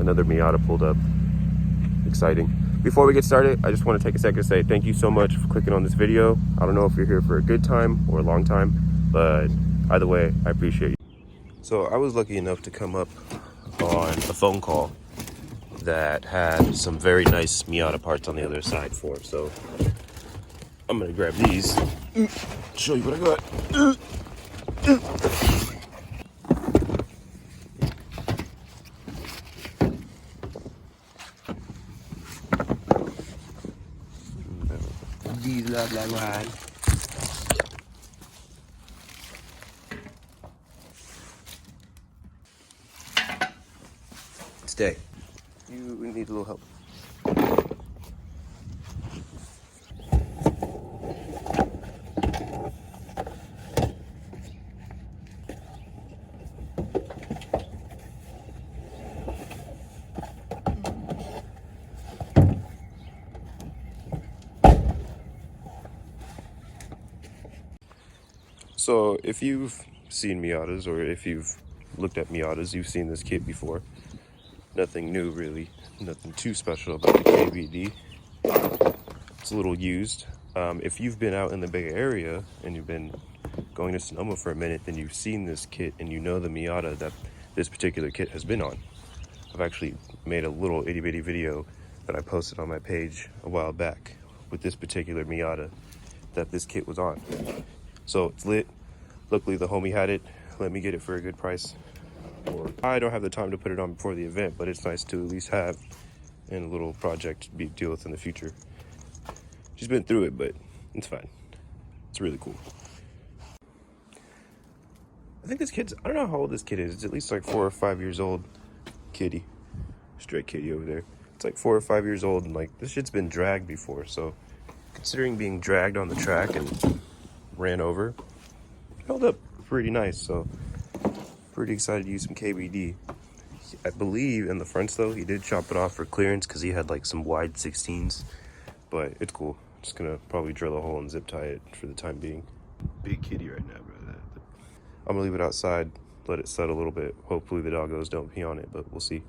another Miata pulled up. Exciting. Before we get started, I just want to take a second to say thank you so much for clicking on this video. I don't know if you're here for a good time or a long time, but either way, I appreciate you. So I was lucky enough to come up on a phone call that had some very nice Miata parts on the other side for it. So I'm gonna grab these, show you what I got. These love like mine. Stay. You need a little help. So if you've seen Miatas, or if you've looked at Miatas, you've seen this kit before. Nothing new really, nothing too special about the KBD. It's a little used. If you've been out in the Bay Area and you've been going to Sonoma for a minute, then you've seen this kit and you know the Miata that this particular kit has been on. I've actually made a little itty bitty video that I posted on my page a while back with this particular Miata that this kit was on. So it's lit. Luckily the homie had it, let me get it for a good price. I don't have the time to put it on before the event, but it's nice to at least have in a little project to deal with in the future. She's been through it, but it's fine. It's really cool. I think this kid's, I don't know how old this kid is. It's at least like 4 or 5 years old. Kitty. Straight kitty over there. It's like 4 or 5 years old, and like this shit's been dragged before, so considering being dragged on the track and ran over, held up pretty nice, so pretty excited to use some KBD. I believe in the fronts though, he did chop it off for clearance because he had like some wide 16s, but it's cool. Just gonna probably drill a hole and zip tie it for the time being. Big kitty right now, bro. I'm gonna leave it outside, let it set a little bit. Hopefully the doggos don't pee on it, but we'll see.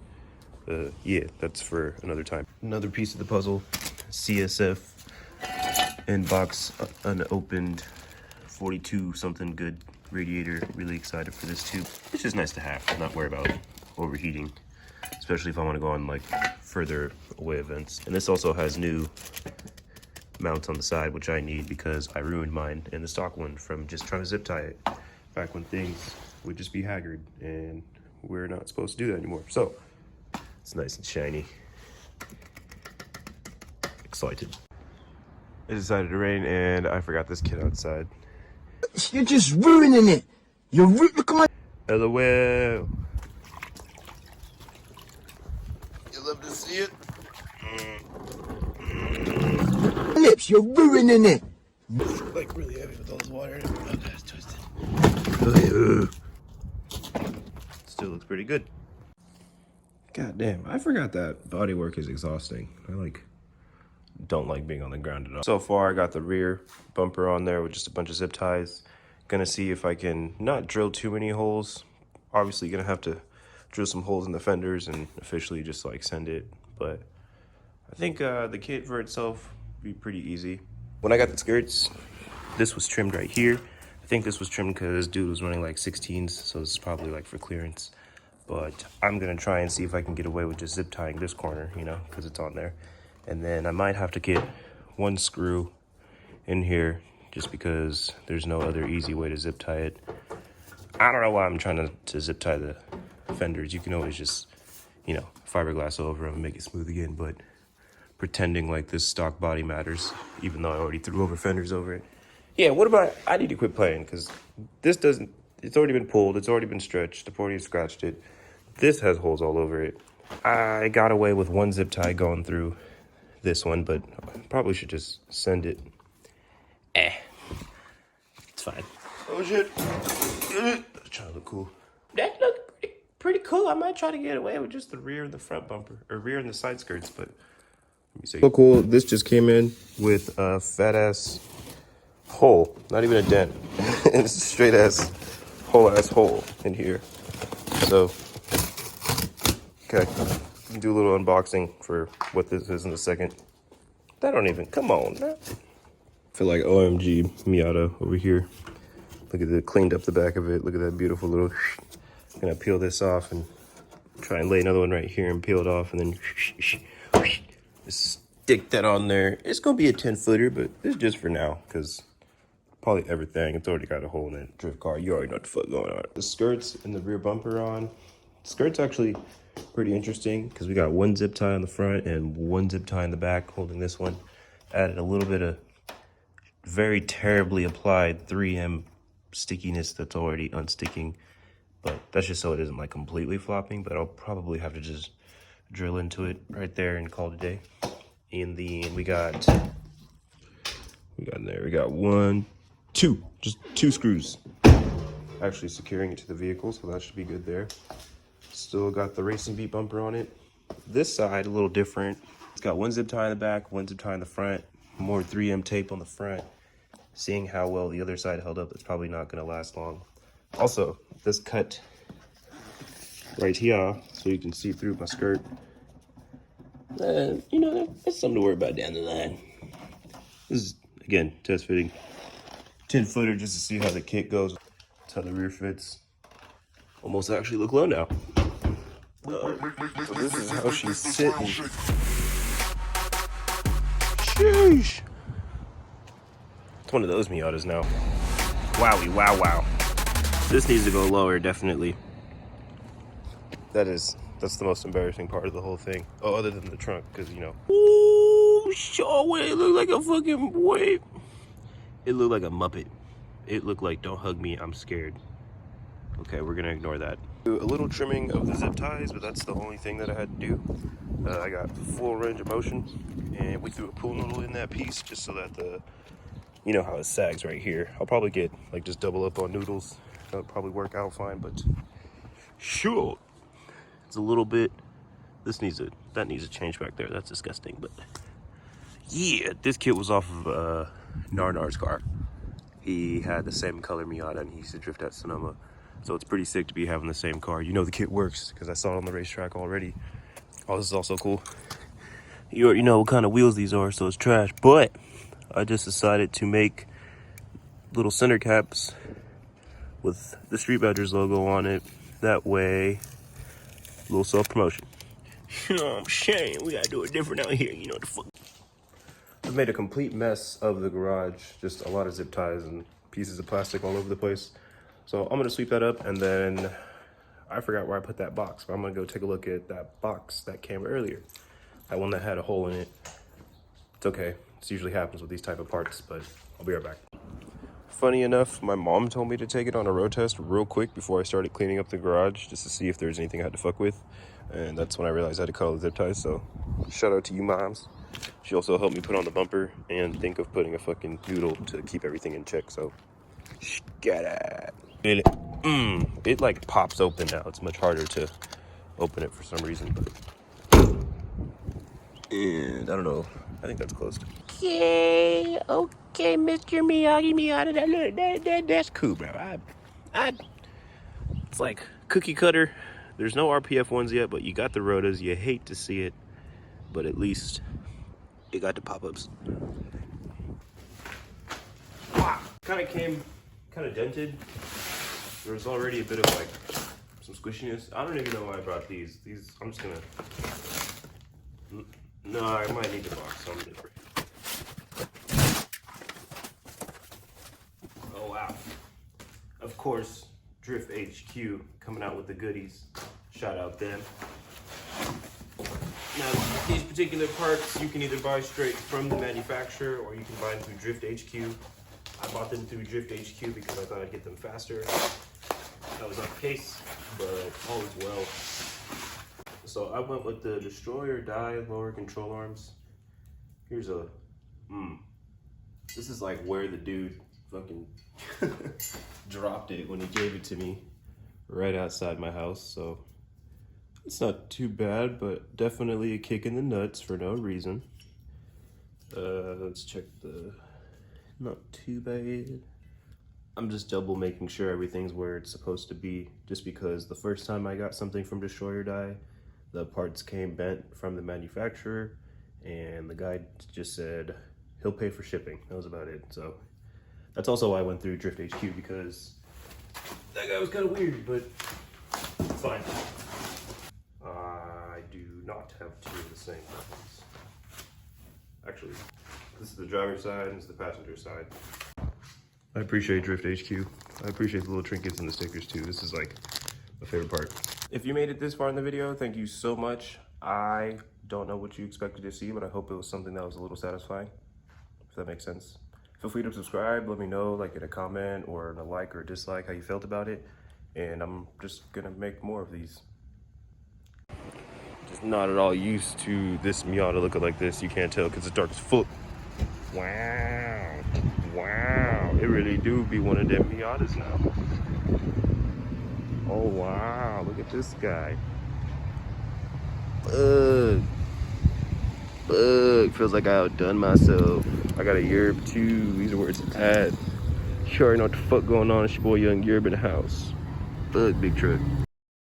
Yeah, that's for another time. Another piece of the puzzle, CSF inbox unopened 42 something good radiator. Really excited for this too. It's just nice to have, not worry about overheating, especially if I want to go on like further away events. And this also has new mounts on the side, which I need because I ruined mine in the stock one from just trying to zip tie it back when things would just be haggard, and we're not supposed to do that anymore. So it's nice and shiny. Excited. It decided to rain and I forgot this kid outside. You're just ruining it. Look at my LOL. You love to see it? lips. You're ruining it. Like really heavy with all this water. Oh, that's twisted. Still looks pretty good. God damn, I forgot that body work is exhausting. I don't like being on the ground at all. So far I got the rear bumper on there with just a bunch of zip ties. Gonna see if I can not drill too many holes. Obviously gonna have to drill some holes in the fenders and officially just like send it, but I think the kit for itself would be pretty easy. When I got the skirts, this was trimmed right here. I think this was trimmed because this dude was running like 16s, so this is probably like for clearance. But I'm gonna try and see if I can get away with just zip tying this corner, you know, because it's on there. And then I might have to get one screw in here just because there's no other easy way to zip tie it. I don't know why I'm trying to zip tie the fenders. You can always just, you know, fiberglass over them and make it smooth again, but pretending like this stock body matters, even though I already threw over fenders over it. Yeah, what about, I need to quit playing because this doesn't, it's already been pulled, it's already been stretched, I've already scratched it. This has holes all over it. I got away with one zip tie going through this one, but probably should just send it. It's fine. Oh shit. Trying to look cool. That looked pretty cool. I might try to get away with just the rear and the front bumper, or rear and the side skirts, but let me see. So cool. This just came in with a fat ass hole, not even a dent. It's a straight ass whole ass hole in here. So okay, do a little unboxing for what this is in a second. That don't even, come on. I feel like OMG Miata over here. Look at the cleaned up the back of it. Look at that beautiful little, I'm gonna peel this off and try and lay another one right here and peel it off and then just stick that on there. It's gonna be a 10-footer, but it's just for now because probably everything, it's already got a hole in it. Drift car, you already know what the fuck going on. The skirts and the rear bumper on. Skirt's actually pretty interesting because we got one zip tie on the front and one zip tie in the back holding this one. Added a little bit of very terribly applied 3M stickiness that's already unsticking, but that's just so it isn't like completely flopping, but I'll probably have to just drill into it right there and call it a day. In the end, we got in there, we got just two screws actually securing it to the vehicle, so that should be good there. Still got the racing beat bumper on it. This side a little different. It's got one zip tie in the back, one zip tie in the front, more 3M tape on the front. Seeing how well the other side held up, it's probably not gonna last long. Also, this cut right here, so you can see through my skirt. You know, that's something to worry about down the line. This is, again, test fitting. 10-footer just to see how the kit goes. That's how the rear fits. Almost actually look low now. So this is how she's sitting. Sheesh. It's one of those Miatas now. Wowie, wow, wow. This needs to go lower, definitely. That's the most embarrassing part of the whole thing. Oh, other than the trunk, because, you know. Ooh, sure, wait, it looked like a fucking, wait. It looked like a Muppet. It looked like, don't hug me, I'm scared. Okay, we're gonna ignore that. Do a little trimming of the zip ties, but that's the only thing that I had to do. I got full range of motion, and we threw a pool noodle in that piece just so that you know how it sags right here. I'll probably get, like, just double up on noodles. That'll probably work out fine, but sure. It's a little bit, that needs a change back there. That's disgusting, but yeah, this kit was off of Narnar's car. He had the same color Miata and he used to drift at Sonoma. So it's pretty sick to be having the same car. You know the kit works because I saw it on the racetrack already. Oh, this is also cool. You already know what kind of wheels these are, so it's trash. But I just decided to make little center caps with the Street Badgers logo on it. That way, a little self-promotion. You know what I'm saying? We gotta do it different out here. You know what the fuck. I've made a complete mess of the garage. Just a lot of zip ties and pieces of plastic all over the place. So I'm gonna sweep that up, and then I forgot where I put that box, but I'm gonna go take a look at that box that came earlier. That one that had a hole in it. It's okay. This usually happens with these type of parts, but I'll be right back. Funny enough, my mom told me to take it on a road test real quick before I started cleaning up the garage, just to see if there's anything I had to fuck with. And that's when I realized I had to cut all the zip ties, so shout out to you, moms. She also helped me put on the bumper and think of putting a fucking noodle to keep everything in check, so scat it like pops open now. It's much harder to open it for some reason, but and I don't know. I think that's closed. Okay, Mr. Miyagi, that's cool, bro. It's like cookie cutter. There's no RPF ones yet, but you got the rotas. You hate to see it, but at least it got the pop-ups. Wow. Kind of dented. There's already a bit of like some squishiness. I don't even know why I brought these. I'm just gonna. No, I might need the box. So I'm different. Oh wow! Of course, Drift HQ coming out with the goodies. Shout out them. Now, these particular parts you can either buy straight from the manufacturer or you can buy them through Drift HQ. I bought them through Drift HQ because I thought I'd get them faster. That was not the case, but all is well. So I went with the Destroyer Die lower control arms. Here's a, this is like where the dude fucking dropped it when he gave it to me right outside my house. So it's not too bad, but definitely a kick in the nuts for no reason. Let's check the, not too bad. I'm just double making sure everything's where it's supposed to be, just because the first time I got something from Destroyer Die, The parts came bent from the manufacturer, and the guy just said he'll pay for shipping. That was about it. So that's also why I went through Drift HQ, because that guy was kind of weird, but it's fine. I do not have two of the same buttons. Actually, this is the driver's side and this is the passenger side. I appreciate Drift HQ. I appreciate the little trinkets and the stickers too. This is like my favorite part. If you made it this far in the video, thank you so much. I don't know what you expected to see, but I hope it was something that was a little satisfying, if that makes sense. Feel free to subscribe, let me know, like in a comment or in a like or a dislike how you felt about it. And I'm just gonna make more of these. Just not at all used to this Miata looking like this. You can't tell because it's dark as fuck. Wow. Wow. It really do be one of them Miatas now. Oh wow, look at this guy. Bug. Feels like I outdone myself. I got a Yerb too. These are where it's at. You already know what the fuck going on. It's your boy Young Yerb in the house. Bug, big truck.